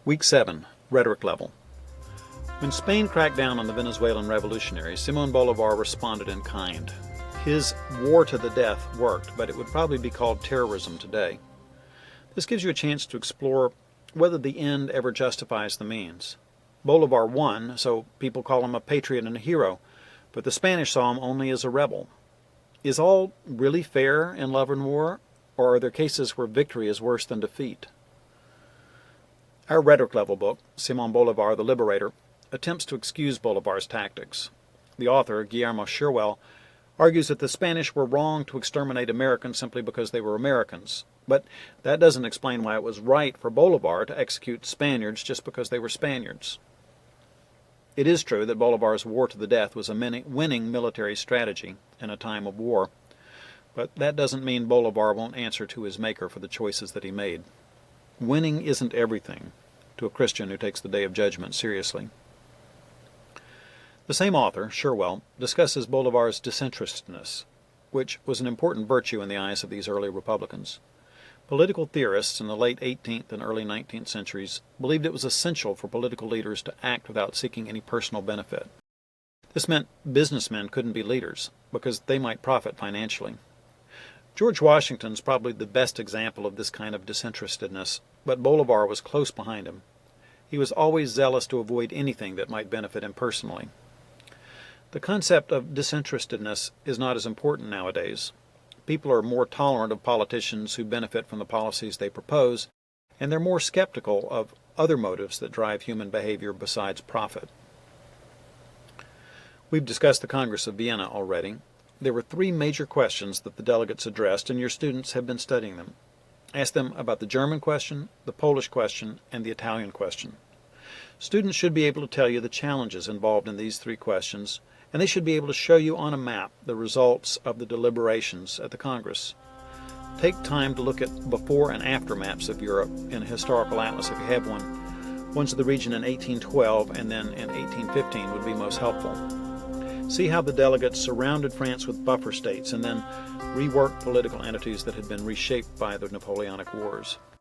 Week 7, Rhetoric Level. When Spain cracked down on the Venezuelan revolutionaries, Simón Bolívar responded in kind. His war to the death worked, but it would probably be called terrorism today. This gives you a chance to explore whether the end ever justifies the means. Bolívar won, so people call him a patriot and a hero, but the Spanish saw him only as a rebel. Is all really fair in love and war, or are there cases where victory is worse than defeat? Our Rhetoric Level book, Simón Bolívar, the Liberator, attempts to excuse Bolívar's tactics. The author, Guillermo Sherwell, argues that the Spanish were wrong to exterminate Americans simply because they were Americans, but that doesn't explain why it was right for Bolívar to execute Spaniards just because they were Spaniards. It is true that Bolívar's war to the death was a winning military strategy in a time of war, but that doesn't mean Bolívar won't answer to his maker for the choices that he made. Winning isn't everything to a Christian who takes the Day of Judgment seriously. The same author, Sherwell, discusses Bolívar's disinterestedness, which was an important virtue in the eyes of these early Republicans. Political theorists in the late 18th and early 19th centuries believed it was essential for political leaders to act without seeking any personal benefit. This meant businessmen couldn't be leaders, because they might profit financially. George Washington's probably the best example of this kind of disinterestedness, but Bolívar was close behind him. He was always zealous to avoid anything that might benefit him personally. The concept of disinterestedness is not as important nowadays. People are more tolerant of politicians who benefit from the policies they propose, and they're more skeptical of other motives that drive human behavior besides profit. We've discussed the Congress of Vienna already. There were 3 major questions that the delegates addressed, and your students have been studying them. Ask them about the German question, the Polish question, and the Italian question. Students should be able to tell you the challenges involved in these 3 questions, and they should be able to show you on a map the results of the deliberations at the Congress. Take time to look at before and after maps of Europe in a historical atlas if you have one. Ones of the region in 1812 and then in 1815 would be most helpful. See how the delegates surrounded France with buffer states and then reworked political entities that had been reshaped by the Napoleonic Wars.